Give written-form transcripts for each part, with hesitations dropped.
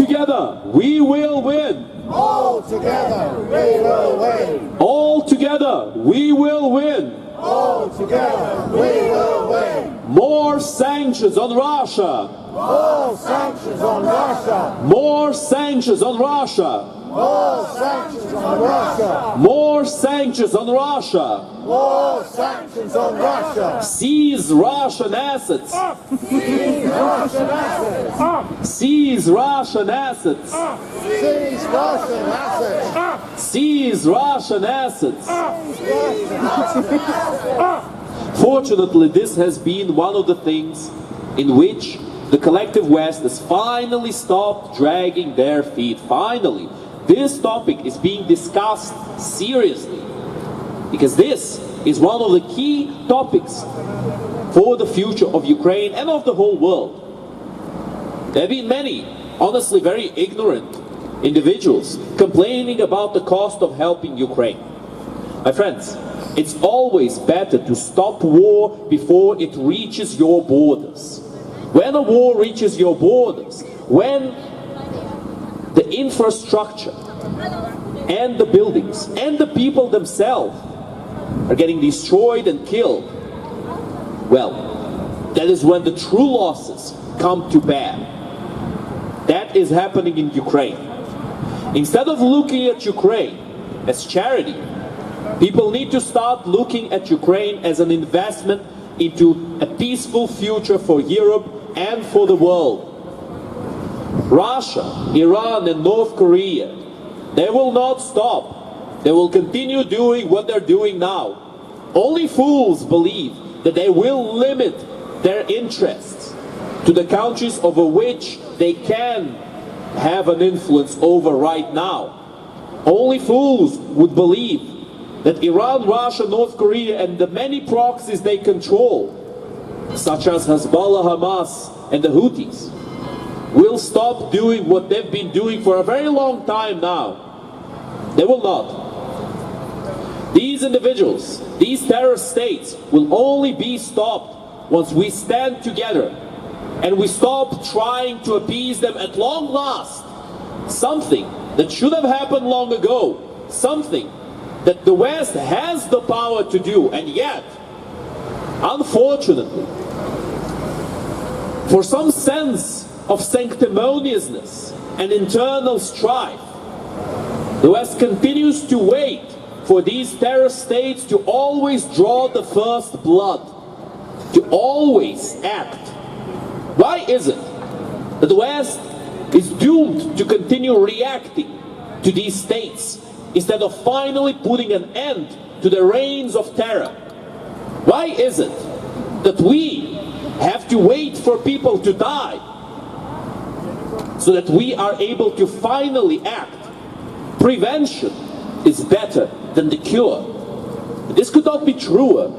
together, we will win. All together, we will win. All together, we will win. All together, we will win. More sanctions on Russia. More sanctions on Russia. More sanctions on Russia. More sanctions on Russia. More sanctions on Russia. More sanctions on Russia. Seize Russian assets. Seize Russian assets. Seize Russian assets. Seize Russian assets. Seize Russian assets. Fortunately, this has been one of the things in which the collective West has finally stopped dragging their feet. Finally, this topic is being discussed seriously, because this is one of the key topics for the future of Ukraine and of the whole world. There have been many, honestly, very ignorant individuals complaining about the cost of helping Ukraine. My friends, it's always better to stop war before it reaches your borders. When a war reaches your borders, when the infrastructure and the buildings and the people themselves are getting destroyed and killed, well, that is when the true losses come to bear. That is happening in Ukraine. Instead of looking at Ukraine as charity, people need to start looking at Ukraine as an investment into a peaceful future for Europe and for the world. Russia, Iran and North Korea, they will not stop. They will continue doing what they're doing now. Only fools believe that they will limit their interests to the countries over which they can have an influence over right now. Only fools would believe that Iran, Russia, North Korea and the many proxies they control, such as Hezbollah, Hamas and the Houthis, will stop doing what they've been doing for a very long time now. They will not. These individuals, these terrorist states, will only be stopped once we stand together and we stop trying to appease them at long last. Something that should have happened long ago, something that the West has the power to do, and yet, unfortunately, for some sense of sanctimoniousness and internal strife, the West continues to wait for these terrorist states to always draw the first blood, to always act. Why is it that the West is doomed to continue reacting to these states instead of finally putting an end to the reigns of terror? Why is it that we have to wait for people to die so that we are able to finally act? Prevention is better than the cure. This could not be truer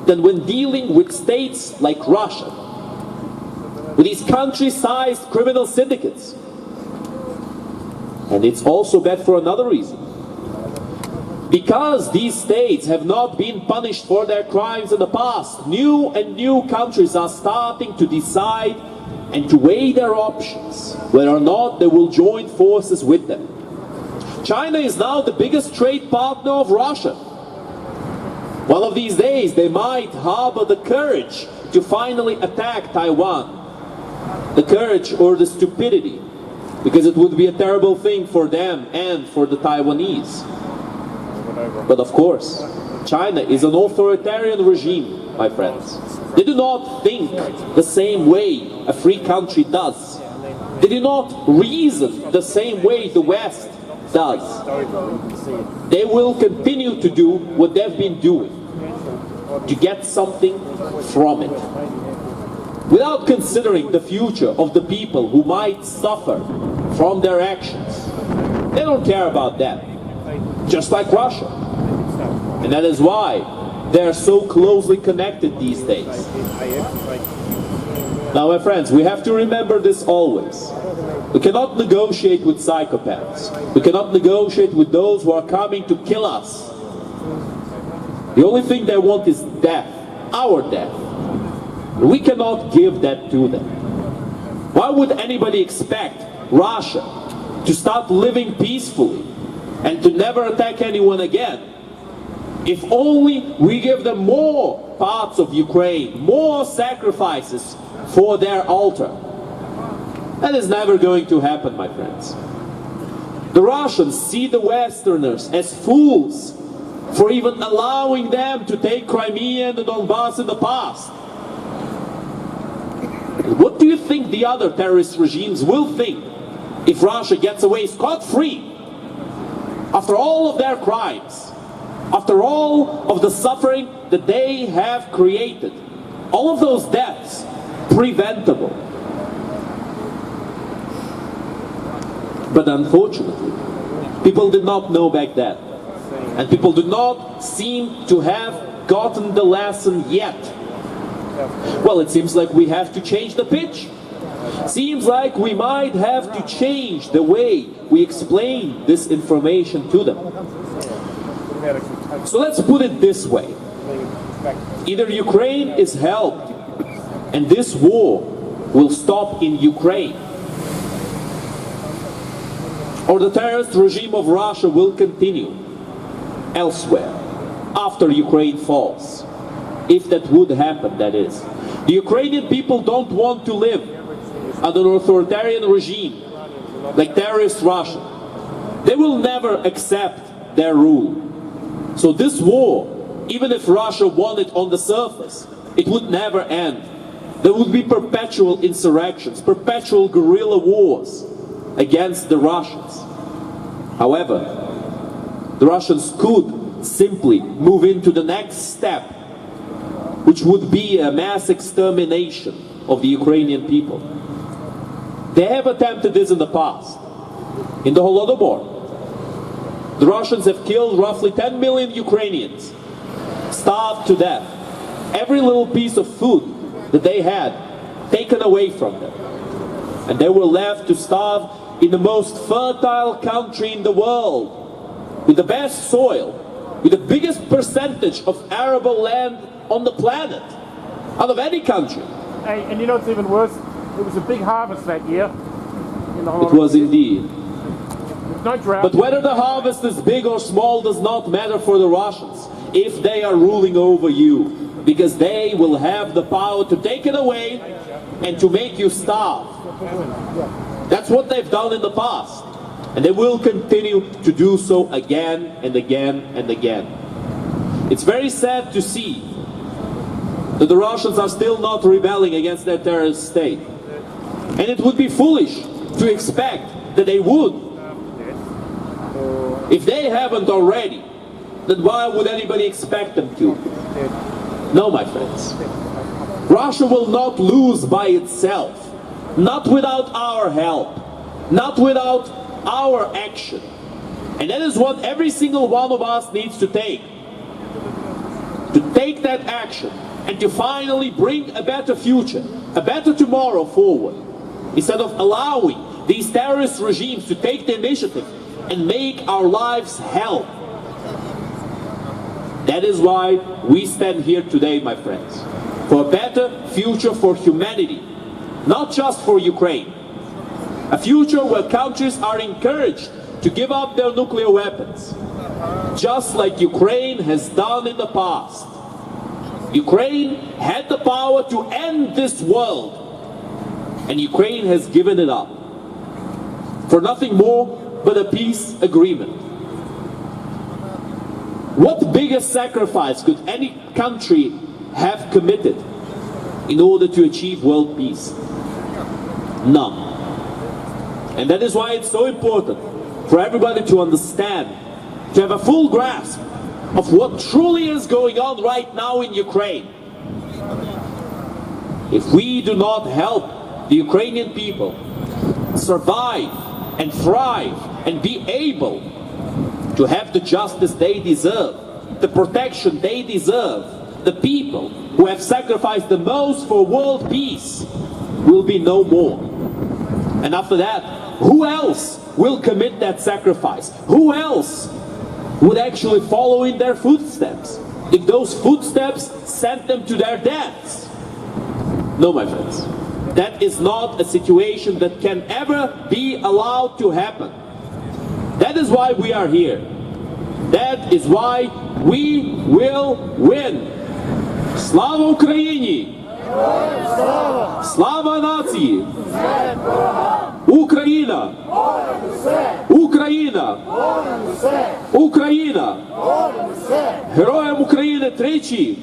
than when dealing with states like Russia, with these country-sized criminal syndicates. And it's also bad for another reason. Because these states have not been punished for their crimes in the past, new and new countries are starting to decide and to weigh their options, whether or not they will join forces with them. China is now the biggest trade partner of Russia. One of these days they might harbor the courage to finally attack Taiwan. The courage or the stupidity, because it would be a terrible thing for them and for the Taiwanese. But of course, China is an authoritarian regime, my friends. They do not think the same way a free country does. They do not reason the same way the West does. They will continue to do what they've been doing, to get something from it, without considering the future of the people who might suffer from their actions. They don't care about that, just like Russia. And that is why they're so closely connected these days. Now, my friends, we have to remember this always. We cannot negotiate with psychopaths. We cannot negotiate with those who are coming to kill us. The only thing they want is death, our death. We cannot give that to them. Why would anybody expect Russia to start living peacefully and to never attack anyone again, if only we give them more parts of Ukraine, more sacrifices for their altar. That is never going to happen, my friends. The Russians see the Westerners as fools for even allowing them to take Crimea and the Donbass in the past. And what do you think the other terrorist regimes will think if Russia gets away scot-free after all of their crimes, after all of the suffering that they have created, all of those deaths preventable? But unfortunately, people did not know back then, and people do not seem to have gotten the lesson yet. Well, it seems like we have to change the pitch. Seems like we might have to change the way we explain this information to them. So let's put it this way. Either Ukraine is helped and this war will stop in Ukraine, or the terrorist regime of Russia will continue elsewhere after Ukraine falls. If that would happen, that is. The Ukrainian people don't want to live under an authoritarian regime like terrorist Russia. They will never accept their rule. So this war, even if Russia won it on the surface, it would never end. There would be perpetual insurrections, perpetual guerrilla wars against the Russians. However, the Russians could simply move into the next step, which would be a mass extermination of the Ukrainian people. They have attempted this in the past. In the Holodomor, the Russians have killed roughly 10 million Ukrainians, starved to death, every little piece of food that they had taken away from them. And they were left to starve in the most fertile country in the world, with the best soil, with the biggest percentage of arable land on the planet, out of any country. Hey, and you know what's even worse? It was a big harvest that year. It was indeed. There's no drought. But whether the harvest is big or small does not matter for the Russians if they are ruling over you, because they will have the power to take it away and to make you starve. That's what they've done in the past, and they will continue to do so again and again and again. It's very sad to see that the Russians are still not rebelling against their terrorist state. And it would be foolish to expect that they would. If they haven't already, then why would anybody expect them to? No, my friends. Russia will not lose by itself. Not without our help. Not without our action. And that is what every single one of us needs to take. To take that action and to finally bring a better future, a better tomorrow forward, instead of allowing these terrorist regimes to take the initiative and make our lives hell. That is why we stand here today, my friends, for a better future for humanity, not just for Ukraine. A future where countries are encouraged to give up their nuclear weapons, just like Ukraine has done in the past. Ukraine had the power to end this world, and Ukraine has given it up for nothing more but a peace agreement. What bigger sacrifice could any country have committed in order to achieve world peace? None. And that is why it's so important for everybody to understand, to have a full grasp of what truly is going on right now in Ukraine. If we do not help the Ukrainian people survive and thrive and be able to have the justice they deserve, the protection they deserve, the people who have sacrificed the most for world peace will be no more. And after that, who else will commit that sacrifice? Who else would actually follow in their footsteps if those footsteps sent them to their deaths? No, my friends. That is not a situation that can ever be allowed to happen. That is why we are here. That is why we will win. Слава Україні! Слава нації! Україна! Україна! Україна! Героям України тричі!